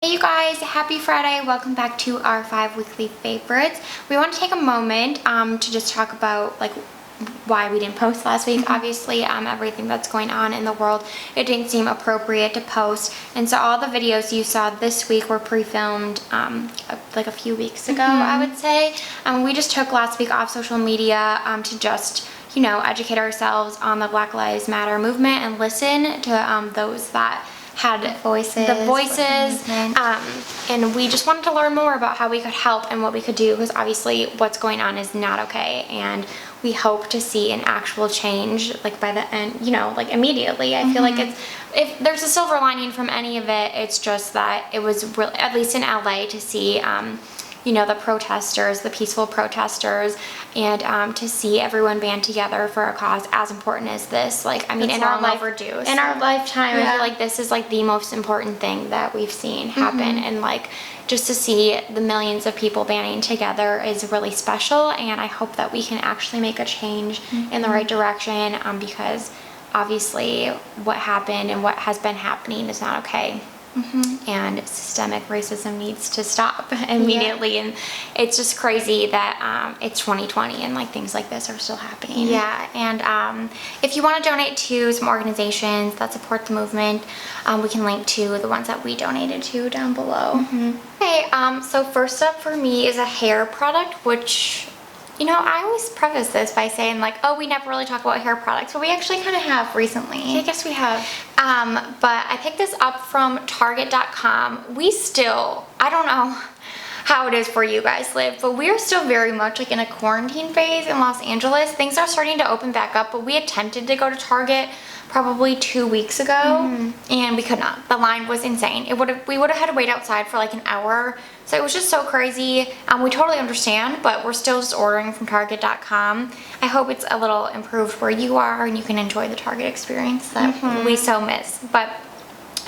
Hey you guys, happy Friday. Welcome back to our 5 weekly favorites. We want to take a moment to just talk about why we didn't post last week. Obviously, everything that's going on in the world, it didn't seem appropriate to post. And so all the videos you saw this week were pre-filmed like a few weeks ago, I would say. We just took last week off social media to just, you know, educate ourselves on the Black Lives Matter movement and listen to those that had the voices, and we just wanted to learn more about how we could help and what we could do, because obviously what's going on is not okay, and we hope to see an actual change like by the end, you know, like immediately. I feel like if there's a silver lining from any of it, it's just that it was really, at least in LA, to see you know, the protesters, the peaceful protesters, and to see everyone band together for a cause as important as this. Like, I mean, in our lifetime, I feel like this is like the most important thing that we've seen happen, and like just to see the millions of people banding together is really special, and I hope that we can actually make a change in the right direction, because obviously what happened and what has been happening is not okay. And systemic racism needs to stop immediately, and it's just crazy that it's 2020 and like things like this are still happening. And if you want to donate to some organizations that support the movement, we can link to the ones that we donated to down below. Okay, so first up for me is a hair product, which, you know, I always preface this by saying like, oh, we never really talk about hair products, but we actually kind of have recently. I guess we have. But I picked this up from Target.com. I don't know how it is for you guys live, but we are still very much like in a quarantine phase in Los Angeles. Things are starting to open back up, but we attempted to go to Target probably 2 weeks ago, and we could not. The line was insane. We would have had to wait outside for like an hour, so it was just so crazy. We totally understand, but we're still just ordering from Target.com. I hope it's a little improved where you are and you can enjoy the Target experience that we so miss. But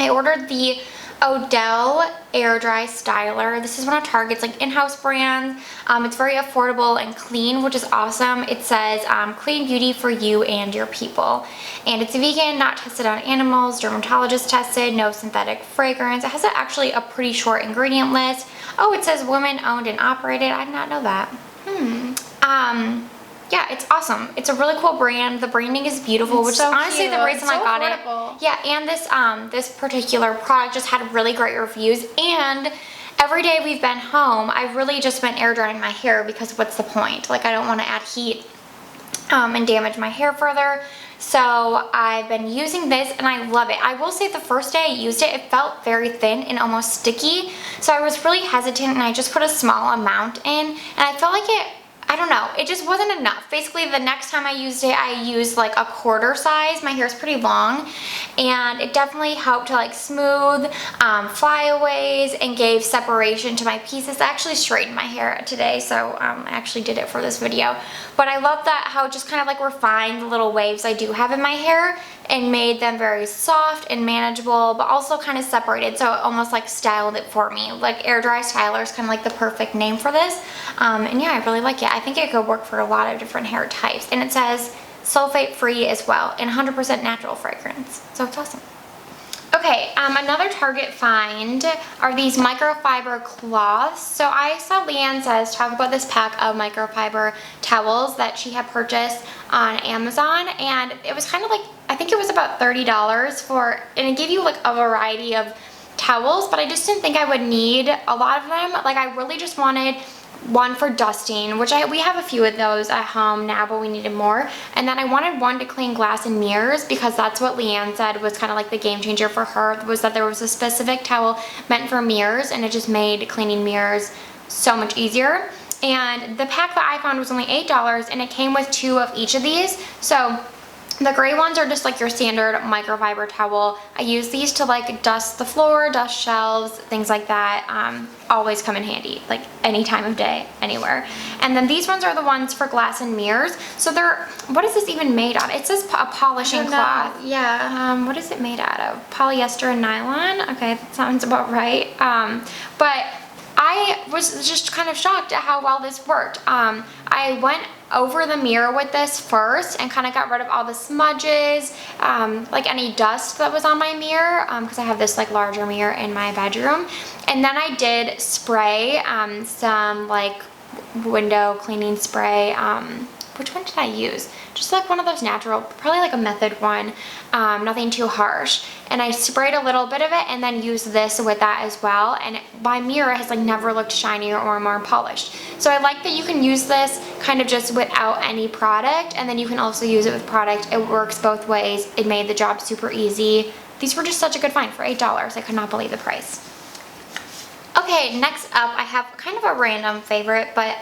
I ordered the Odell Air Dry Styler. This is one of Target's like in-house brands. It's very affordable and clean, which is awesome. It says clean beauty for you and your people, and it's vegan, not tested on animals, dermatologist tested, no synthetic fragrance. It has actually a pretty short ingredient list. Oh, it says women owned and operated. I did not know that. Yeah, it's awesome. It's a really cool brand. The branding is beautiful, which is honestly the reason I got it. Yeah, and this particular product just had really great reviews, and every day we've been home, I've really just been air drying my hair, because what's the point? Like, I don't want to add heat and damage my hair further. So I've been using this and I love it. I will say the first day I used it, it felt very thin and almost sticky. So I was really hesitant, and I just put a small amount in, and I felt like I don't know, it just wasn't enough. Basically, the next time I used it, I used like a quarter size. My hair is pretty long, and it definitely helped to like smooth flyaways and gave separation to my pieces. I actually straightened my hair today, so I actually did it for this video. But I love that how it just kind of like refined the little waves I do have in my hair and made them very soft and manageable, but also kind of separated, so it almost like styled it for me. Like air dry styler is kind of like the perfect name for this, and yeah, I really like it. I think it could work for a lot of different hair types, and it says sulfate free as well, and 100% natural fragrance, so it's awesome. Okay, another Target find are these microfiber cloths. So I saw Leanne says talk about this pack of microfiber towels that she had purchased on Amazon, and it was kind of like, I think it was about $30 for, and it gave you like a variety of towels, but I just didn't think I would need a lot of them. Like, I really just wanted one for dusting, which we have a few of those at home now, but we needed more. And then I wanted one to clean glass and mirrors, because that's what Leanne said was kind of like the game changer for her, was that there was a specific towel meant for mirrors, and it just made cleaning mirrors so much easier. And the pack that I found was only $8, and it came with 2 of each of these. So the gray ones are just like your standard microfiber towel. I use these to like dust the floor, dust shelves, things like that. Always come in handy, like any time of day, anywhere. And then these ones are the ones for glass and mirrors. So they're, what is this even made out of? It says a polishing cloth. Yeah, what is it made out of? Polyester and nylon? Okay, that sounds about right. But I was just kind of shocked at how well this worked. I went over the mirror with this first and kind of got rid of all the smudges, like any dust that was on my mirror, because I have this like larger mirror in my bedroom. And then I did spray some like window cleaning spray. Which one did I use? Just like one of those natural, probably like a Method one, nothing too harsh. And I sprayed a little bit of it and then used this with that as well. And my mirror has like never looked shinier or more polished. So I like that you can use this kind of just without any product, and then you can also use it with product. It works both ways. It made the job super easy. These were just such a good find for $8. I could not believe the price. Okay, next up I have kind of a random favorite, but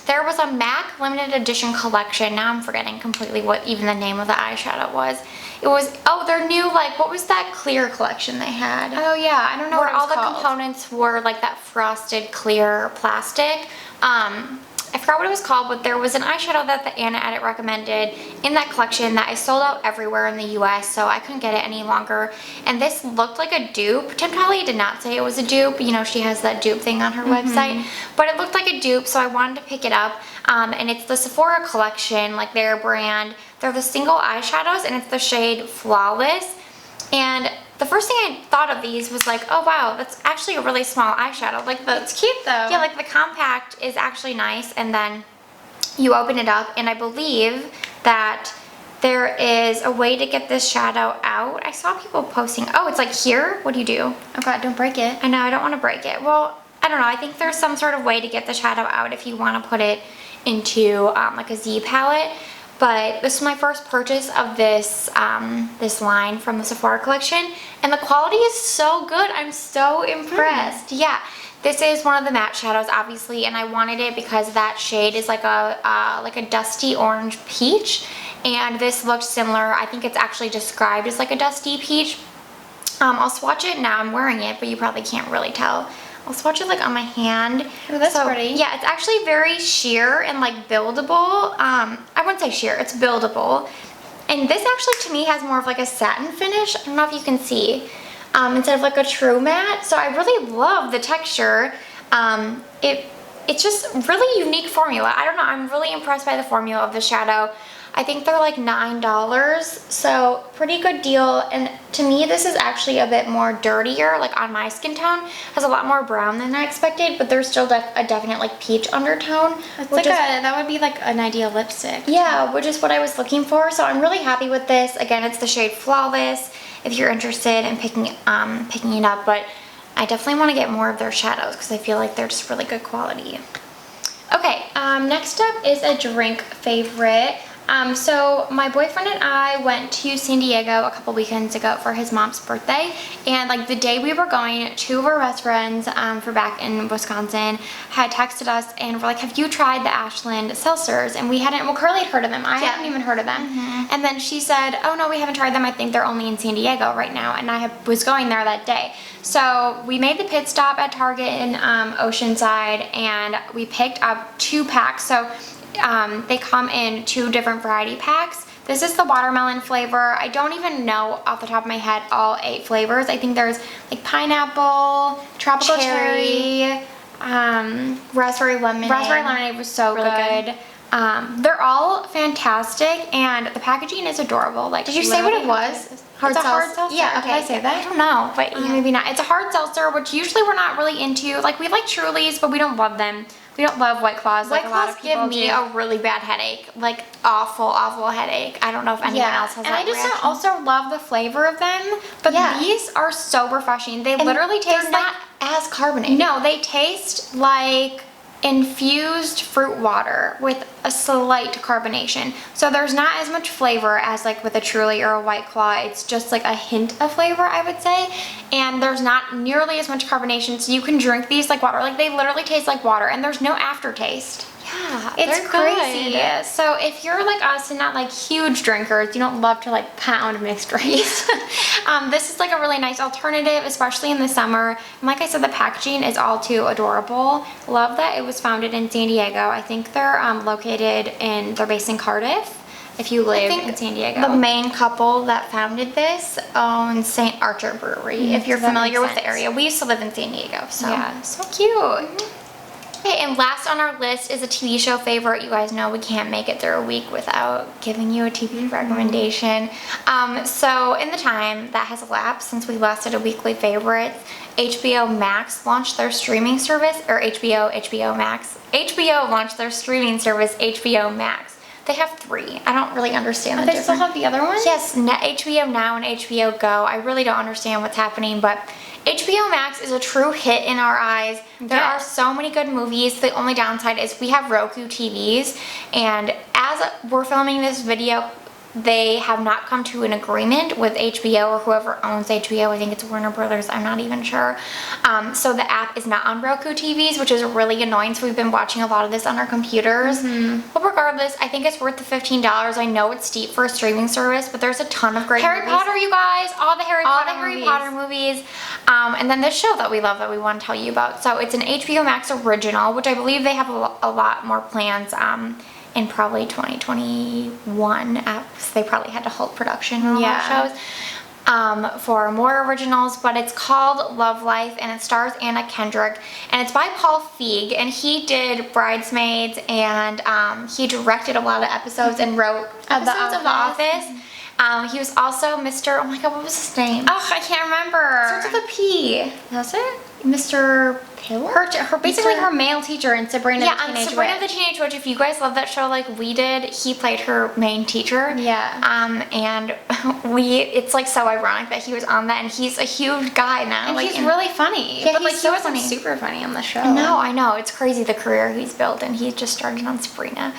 there was a MAC limited edition collection. Now I'm forgetting completely what even the name of the eyeshadow was. It was, oh, their new, like, what was that clear collection they had? Oh yeah, I don't know what it was called. Where all the components were like that frosted clear plastic. I forgot what it was called, but there was an eyeshadow that the Anna Edit recommended in that collection that I sold out everywhere in the US, so I couldn't get it any longer. And this looked like a dupe. Tim Talley did not say it was a dupe. You know, she has that dupe thing on her website, but it looked like a dupe, so I wanted to pick it up. And it's the Sephora collection, like their brand. They're the single eyeshadows, and it's the shade Flawless. And the first thing I thought of these was like, oh wow, that's actually a really small eyeshadow. Like it's cute though. Yeah, like the compact is actually nice, and then you open it up, and I believe that there is a way to get this shadow out. I saw people posting, oh, it's like here. What do you do? Oh God, don't break it. I know, I don't want to break it. Well, I don't know. I think there's some sort of way to get the shadow out if you want to put it into like a Z palette. But this was my first purchase of this this line from the Sephora collection, and the quality is so good. I'm so impressed. Yeah, this is one of the matte shadows, obviously, and I wanted it because that shade is like a dusty orange peach, and this looked similar. I think it's actually described as like a dusty peach. I'll swatch it now. I'm wearing it, but you probably can't really tell. I'll swatch it like on my hand. Oh, that's pretty. Yeah, it's actually very sheer and like buildable. I wouldn't say sheer, it's buildable. And this actually to me has more of like a satin finish. I don't know if you can see. Instead of like a true matte. So I really love the texture. It's just really unique formula. I don't know, I'm really impressed by the formula of the shadow. I think they're like $9, so pretty good deal. And to me, this is actually a bit more dirtier, like on my skin tone. Has a lot more brown than I expected, but there's still a definite like peach undertone. It's like that would be like an ideal lipstick. Yeah, which is what I was looking for. So I'm really happy with this. Again, it's the shade Flawless if you're interested in picking it up, but I definitely want to get more of their shadows because I feel like they're just really good quality. Okay, next up is a drink favorite. So my boyfriend and I went to San Diego a couple weekends ago for his mom's birthday, and like the day we were going, two of our best friends for back in Wisconsin had texted us and were like, have you tried the Ashland seltzers? And we hadn't, well, Curly had heard of them. I hadn't even heard of them. And then she said, oh no, we haven't tried them. I think they're only in San Diego right now. And I was going there that day. So we made the pit stop at Target in Oceanside, and we picked up 2 packs. So they come in 2 different variety packs. This is the watermelon flavor. I don't even know off the top of my head all 8 flavors. I think there's like pineapple, tropical cherry, raspberry lemonade. Raspberry lemonade was so really good. They're all fantastic, and the packaging is adorable. Like, did you say what it was? Hard seltzer? Yeah, okay. Did I say that? I don't know, but maybe not. It's a hard seltzer, which usually we're not really into. Like, we like Trulies, but we don't love them. We don't love White Claws like a lot of people do. White Claws give me a really bad headache. Like, awful, awful headache. I don't know if anyone else has that reaction. And I just also love the flavor of them, but these are so refreshing. They literally taste like... not as carbonated. No, they taste like infused fruit water with a slight carbonation. So there's not as much flavor as like with a Truly or a White Claw. It's just like a hint of flavor, I would say. And there's not nearly as much carbonation, so you can drink these like water. Like, they literally taste like water, and there's no aftertaste. Yeah, it's crazy. Good. So if you're like us and not like huge drinkers, you don't love to like pound mixed drinks, this is like a really nice alternative, especially in the summer. And like I said, the packaging is all too adorable. Love that it was founded in San Diego. I think they're they're based in Cardiff. If you live in San Diego. The main couple that founded this owns St. Archer Brewery, if you're familiar with the area. We used to live in San Diego, so. Yeah, so cute. Okay, and last on our list is a TV show favorite. You guys know we can't make it through a week without giving you a TV recommendation. So in the time that has elapsed since we last did a weekly favorite, HBO Max launched their streaming service, or HBO Max. HBO launched their streaming service, HBO Max. They have 3. I don't really understand the difference. They still have the other one? Yes, HBO Now and HBO Go. I really don't understand what's happening, but HBO Max is a true hit in our eyes. There are so many good movies. The only downside is we have Roku TVs, and as we're filming this video, they have not come to an agreement with HBO or whoever owns HBO. I think it's Warner Brothers. I'm not even sure. So the app is not on Roku TVs, which is really annoying. So we've been watching a lot of this on our computers. But regardless, I think it's worth the $15. I know it's steep for a streaming service, but there's a ton of great Harry Potter, you guys. All the Harry Potter movies. And then this show that we love that we want to tell you about. So it's an HBO Max original, which I believe they have a lot more plans in probably 2021. They probably had to halt production on shows for more originals, but it's called Love Life, and it stars Anna Kendrick, and it's by Paul Feig, and he did Bridesmaids, and he directed a lot of episodes and wrote episodes of The Office. He was also Mr. Oh my god, what was his name? Oh, I can't remember. Starts with a P. Does it? Mr. Pill? Basically her male teacher in Sabrina the Teenage Witch. Sabrina the Teenage Witch. If you guys love that show like we did, he played her main teacher. Yeah. And it's like so ironic that he was on that, and he's a huge guy now. And he's really funny. Yeah, but like he's he so wasn't funny. super funny on the show. No, I know. It's crazy the career he's built, and he just started on Sabrina.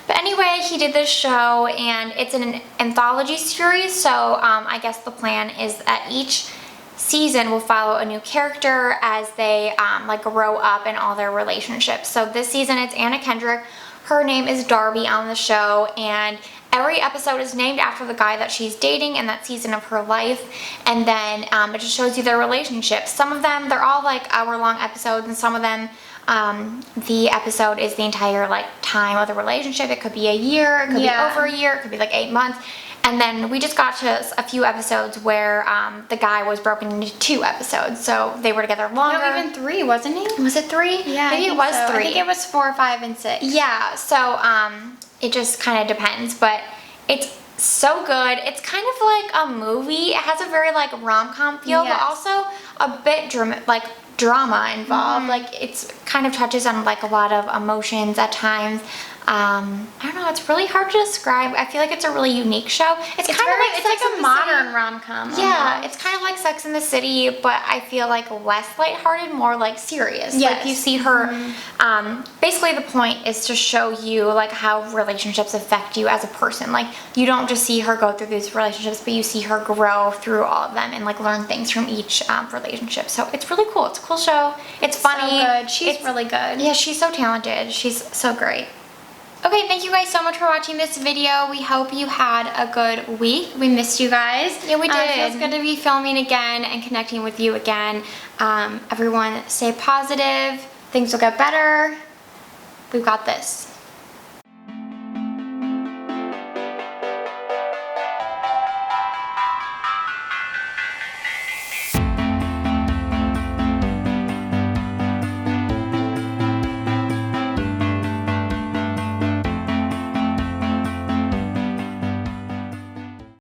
But anyway, he did this show, and it's an anthology series, so I guess the plan is that each season will follow a new character as they like grow up in all their relationships. So this season it's Anna Kendrick. Her name is Darby on the show, and every episode is named after the guy that she's dating in that season of her life, and then it just shows you their relationships. Some of them, they're all like hour-long episodes, and some of them the episode is the entire like time of the relationship. It could be a year, it could be over a year, it could be like 8 months. And then we just got to a few episodes where the guy was broken into 2 episodes, so they were together longer. No, even 3, wasn't he? Was it 3? Yeah, maybe it was so. 3. I think it was 4, 5, and 6. Yeah, so it just kind of depends, but it's so good. It's kind of like a movie. It has a very like rom-com feel, but also a bit drama involved. Like it's kind of touches on like a lot of emotions at times. I don't know, it's really hard to describe. I feel like it's a really unique show. It's kind of like it's like a modern rom-com. Yeah, it's kind of like Sex and the City, but I feel like less lighthearted, more like serious. Yes. Like you see her, basically the point is to show you like how relationships affect you as a person. Like you don't just see her go through these relationships, but you see her grow through all of them and like learn things from each relationship. So it's really cool. It's a cool show. It's funny. So good. She's really good. Yeah, she's so talented. She's so great. Okay, thank you guys so much for watching this video. We hope you had a good week. We missed you guys. Yeah, we did. It feels good to be filming again and connecting with you again. Everyone stay positive. Things will get better. We've got this.